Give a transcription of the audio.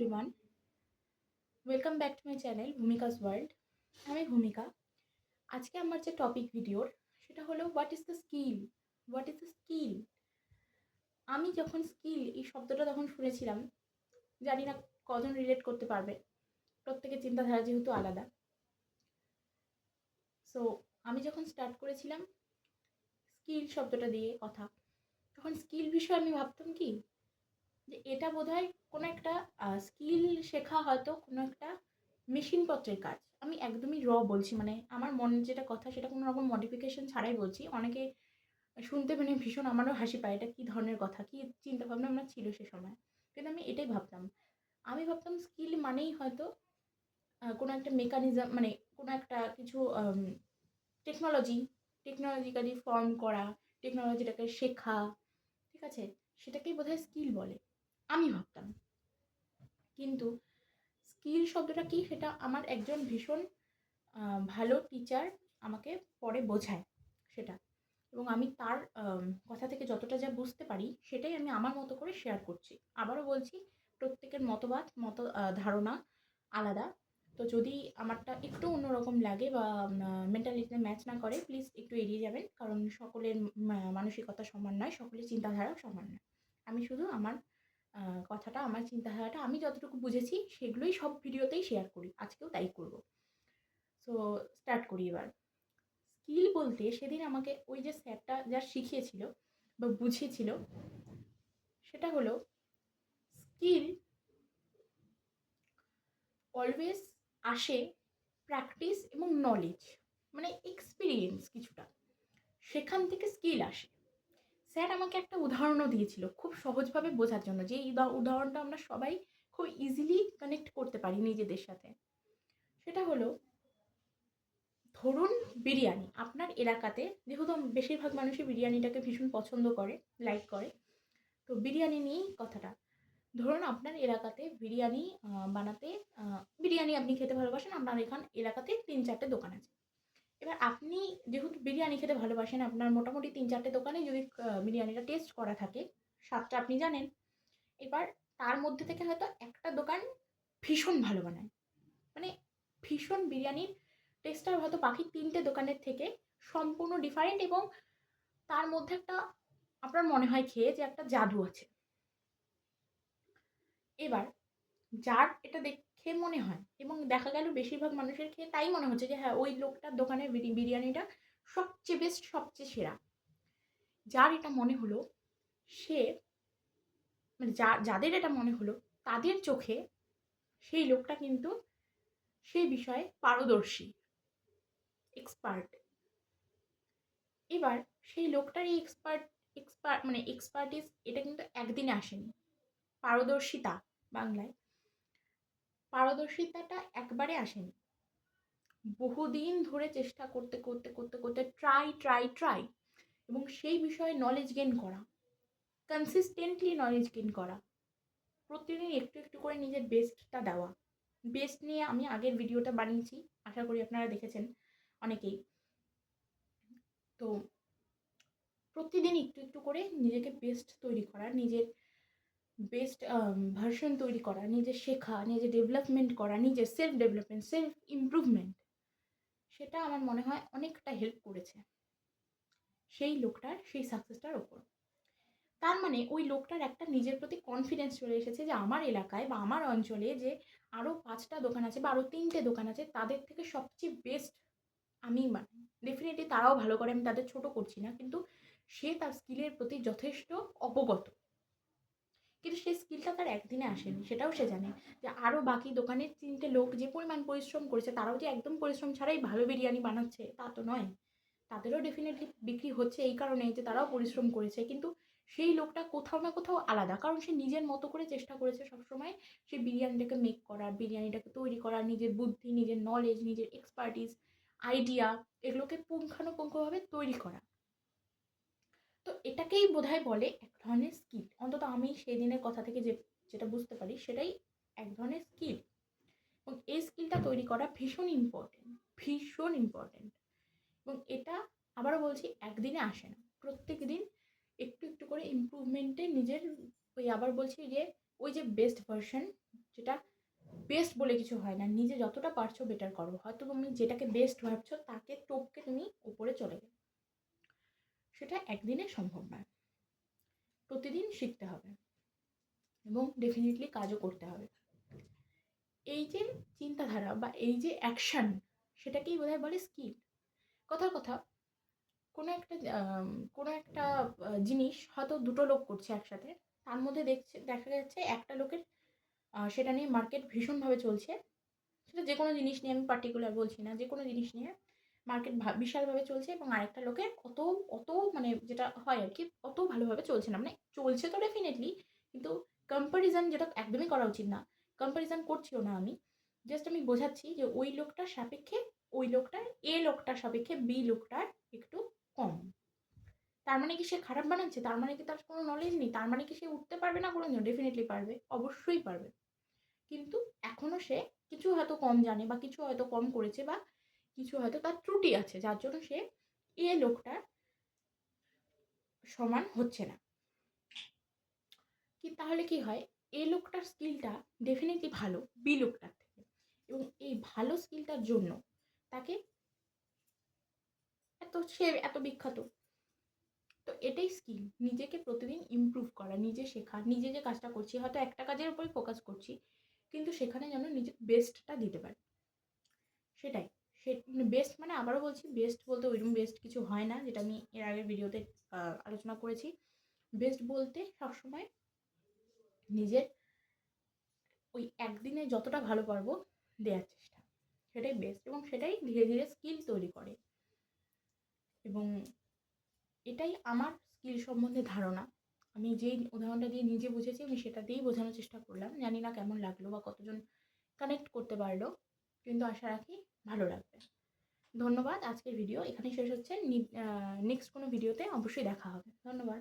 Everyone, welcome back to my channel Bhumika's world. আমি ভূমিকা। আজকে আমার যে টপিক ভিডিওর সেটা হলো what is the skill. What is the skill? আমি যখন স্কিল এই শব্দটা তখন শুনেছিলাম, জানি না কজন রিলেট করতে পারবে। প্রত্যেকের চিন্তাধারা যেহেতু আলাদা, সো আমি যখন স্টার্ট করেছিলাম স্কিল শব্দটা দিয়ে কথা, তখন স্কিল বিষয়ে আমি ভাবতাম কি যে এটা বোধহয় কোনো একটা স্কিল শেখা, হয়তো কোনো একটা মেশিনপত্রের কাজ। আমি একদমই বলছি, মানে আমার মনের যেটা কথা সেটা কোনো রকম মডিফিকেশন ছাড়াই বলছি। অনেকে শুনতে মানে ভীষণ, আমারও হাসি পায়, এটা কী ধরনের কথা, কী চিন্তাভাবনা আমার ছিল সে সময়। কিন্তু আমি এটাই ভাবতাম। আমি ভাবতাম স্কিল মানেই হয়তো কোনো একটা মেকানিজম, মানে কোনো একটা কিছু টেকনোলজি, টেকনোলজিক্যালি ফর্ম করা, টেকনোলজিটাকে শেখা, ঠিক আছে, সেটাকেই বোধহয় স্কিল বলে আমি ভাবতাম। কিন্তু স্কিল শব্দটা কি সেটা আমার একজন ভীষণ ভালো টিচার আমাকে পরে বোঝায় সেটা, এবং আমি তার কথা থেকে যতটা যা বুঝতে পারি সেটাই আমি আমার মতো করে শেয়ার করছি। আবারও বলছি, প্রত্যেকের ধারণা আলাদা। তো যদি আমারটা একটু অন্যরকম লাগে বা মেন্টালিটিতে ম্যাচ না করে, প্লিজ একটু এড়িয়ে যাবেন, কারণ সকলের মানসিকতা সমান নয়, সকলের চিন্তাধারাও সমান নয়। আমি শুধু আমার কথাটা, আমার চিন্তাধারাটা আমি যতটুকু বুঝেছি সেগুলোই সব ভিডিওতেই শেয়ার করি, আজকেও তাই করব। সো স্টার্ট করি এবার। স্কিল বলতে সেদিন আমাকে ওই যে স্যারটা যা শিখিয়েছিল বা বুঝিয়েছিল, সেটা হলো স্কিল অলওয়েজ আসে প্র্যাকটিস এবং নলেজ, মানে এক্সপিরিয়েন্স কিছুটা, সেখান থেকে স্কিল আসে। স্যার আমাকে একটা উদাহরণও দিয়েছিল খুব সহজভাবে বোঝার জন্য, যে এই উদাহরণটা আমরা সবাই খুব ইজিলি কানেক্ট করতে পারি নিজেদের সাথে। সেটা হলো, ধরুন বিরিয়ানি আপনার এলাকাতে, যেহেতু বেশিরভাগ মানুষই বিরিয়ানিটাকে ভীষণ পছন্দ করে, লাইক করে, তো বিরিয়ানি নিয়েই কথাটা। ধরুন আপনার এলাকাতে বিরিয়ানি বানাতে, বিরিয়ানি আপনি খেতে ভালোবাসেন, আপনার এলাকাতে ৩-৪টে দোকান আছে। এবার আপনি যেহেতু বিরিয়ানি খেতে ভালোবাসেন, আপনার মোটামুটি ৩-৪টে দোকানে যদি বিরিয়ানিটা টেস্ট করা থাকে, স্বাদটা আপনি জানেন। এবার তার মধ্যে থেকে হয়তো একটা দোকান ভীষণ ভালো বানায়, মানে ভীষণ বিরিয়ানির টেস্টটা হয়তো বাকি ৩টে দোকানের থেকে সম্পূর্ণ ডিফারেন্ট, এবং তার মধ্যে একটা, আপনার মনে হয় খেয়ে যে একটা জাদু আছে। এবার যার এটা দেখে মনে হয়, এবং দেখা গেল বেশিরভাগ মানুষের খেয়ে তাই মনে হচ্ছে যে হ্যাঁ, ওই লোকটার দোকানের বিরিয়ানিটা সবচেয়ে বেস্ট, সবচেয়ে সেরা। যার এটা মনে হলো, সে মানে যাদের এটা মনে হলো, তাদের চোখে সেই লোকটা কিন্তু সেই বিষয়ে পারদর্শী, এক্সপার্ট। এবার সেই লোকটার এই এক্সপার্টিস এটা কিন্তু একদিনে আসেনি। পারদর্শিতা, বাংলায় পারদর্শিতাটা একবারে আসেনি। বহুদিন ধরে চেষ্টা করতে করতে করতে করতে ট্রাই এবং সেই বিষয়ে নলেজ গেইন করা, কনসিস্টেন্টলি নলেজ গেইন করা, প্রতিদিন একটু একটু করে নিজের বেস্টটা দেওয়া। বেস্ট নিয়ে আমি আগের ভিডিওটা বানিয়েছি, আশা করি আপনারা দেখেছেন অনেকেই। তো প্রতিদিন একটু একটু করে নিজেকে বেস্ট তৈরি করা, নিজের বেস্ট ভার্সন তৈরি করা, নিজের শেখা, নিজের ডেভেলপমেন্ট করা, নিজের সেলফ ডেভেলপমেন্ট, সেলফ ইমপ্রুভমেন্ট, সেটা আমার মনে হয় অনেকটা হেল্প করেছে সেই লোকটার সেই সাকসেসটার ওপর। তার মানে ওই লোকটার একটা নিজের প্রতি কনফিডেন্স চলে এসেছে যে আমার এলাকায় বা আমার অঞ্চলে যে আরও 5টা দোকান আছে বা আরও 3টে দোকান আছে, তাদের থেকে সবচেয়ে বেস্ট আমি বানাই। ডেফিনেটলি তারাও ভালো করে, আমি তাদের ছোট করছি না, কিন্তু সে তার স্কিলের প্রতি যথেষ্ট অবগত। কিন্তু সেই স্কিলটা তার একদিনে আসেনি, সেটাও সে জানে। যে আরও বাকি দোকানের 3টে লোক যে পরিমাণ পরিশ্রম করেছে, তারাও যে একদম পরিশ্রম ছাড়াই ভালো বিরিয়ানি বানাচ্ছে তা তো নয়। তাদেরও ডেফিনেটলি বিক্রি হচ্ছে এই কারণে যে তারাও পরিশ্রম করেছে, কিন্তু সেই লোকটা কোথাও না কোথাও আলাদা, কারণ সে নিজের মতো করে চেষ্টা করেছে সবসময় সেই বিরিয়ানিটাকে মেক করার, বিরিয়ানিটাকে তৈরি করার, নিজের বুদ্ধি, নিজের নলেজ, নিজের এক্সপার্টিস, আইডিয়া, এগুলোকে পুঙ্খানুপুঙ্খভাবে তৈরি করা। তো এটাকেই বোধহয় বলে এক ধরনের স্কিল। অন্তত আমি সেই দিনের কথা থেকে যেটা বুঝতে পারি সেটাই এক ধরনের স্কিল। এবং এই স্কিলটা তৈরি করা ভীষণ ইম্পর্টেন্ট, ভীষণ ইম্পর্টেন্ট। এবং এটা আবারও বলছি, একদিনে আসে না, প্রত্যেক দিন একটু একটু করে ইমপ্রুভমেন্টে নিজের, ওই আবার বলছি যে ওই যে বেস্ট ভার্সন যেটা বেস্ট বলে কিছু হয় না, নিজে যতটা পারছো বেটার করো। হয়তো তুমি যেটাকে বেস্ট ভাবছো তাকে টপকে তুমি উপরে চলে গেলে, সেটা একদিনে সম্ভব নয়। প্রতিদিন শিখতে হবে এবং ডেফিনেটলি কাজও করতে হবে। এই যে চিন্তাধারা বা এই যে অ্যাকশন, সেটাকেই বোধহয় বলে স্কিল। কথার কথা, কোনো একটা জিনিস হয়তো দুটো লোক করছে একসাথে, তার মধ্যে দেখা যাচ্ছে একটা লোকের সেটা নিয়ে মার্কেট ভীষণভাবে চলছে। সেটা যে কোনো জিনিস নিয়ে, আমি পার্টিকুলার বলছি না, যে কোনো জিনিস নিয়ে মার্কেট বিশালভাবে চলছে এবং আরেকটা লোকের অত মানে যেটা হয় আর কি, অত ভালোভাবে চলছে না। মানে চলছে তো ডেফিনেটলি, কিন্তু কম্প্যারিজন যেটা একদমই করা উচিত না, কম্প্যারিজন করছিও না আমি। জাস্ট আমি বোঝাচ্ছি যে ওই লোকটার সাপেক্ষে ওই লোকটার, এ লোকটার সাপেক্ষে বি লোকটার একটু কম। তার মানে কি সে খারাপ বানাচ্ছে? তার মানে কি তার কোনো নলেজ নেই? তার মানে কি সে উঠতে পারবে না কোনোদিনও? ডেফিনেটলি পারবে, অবশ্যই পারবে। কিন্তু এখনো সে কিছু হয়তো কম জানে বা কিছু হয়তো কম করেছে বা কিছু হয়তো তার ত্রুটি আছে, যার জন্য সে এ লোকটার সমান হচ্ছে না। তাহলে কি হয়, এ লোকটার স্কিলটা ডেফিনেটলি ভালো বি লোকটার থেকে, এবং এই ভালো স্কিলটার জন্য তাকে সে এত বিখ্যাত। তো এটাই স্কিল, নিজেকে প্রতিদিন ইমপ্রুভ করা, নিজে শেখা, নিজে যে কাজটা করছি হয়তো একটা কাজের উপরে ফোকাস করছি, কিন্তু সেখানে যেন নিজের বেস্টটা দিতে পারি, সেটাই। বেস্ট মানে আবারও বলছি, বেস্ট বলতে ওইরকম বেস্ট কিছু হয় না, যেটা আমি এর আগের ভিডিওতে আলোচনা করেছি। বেস্ট বলতে সবসময় নিজের ওই একদিনে যতটা ভালো পারবো দেওয়ার চেষ্টা, সেটাই বেস্ট, এবং সেটাই ধীরে ধীরে স্কিল তৈরি করে। এবং এটাই আমার স্কিল সম্বন্ধে ধারণা। আমি যেই উদাহরণটা দিয়ে নিজে বুঝেছি আমি সেটা দিয়েই বোঝানোর চেষ্টা করলাম। জানি না কেমন লাগলো বা কতজন কানেক্ট করতে পারলো, কিন্তু আশা রাখি ভালো লাগবে। ধন্যবাদ। আজকের ভিডিও এখানেই শেষ হচ্ছে। নেক্সট কোনো ভিডিওতে অবশ্যই দেখা হবে। ধন্যবাদ।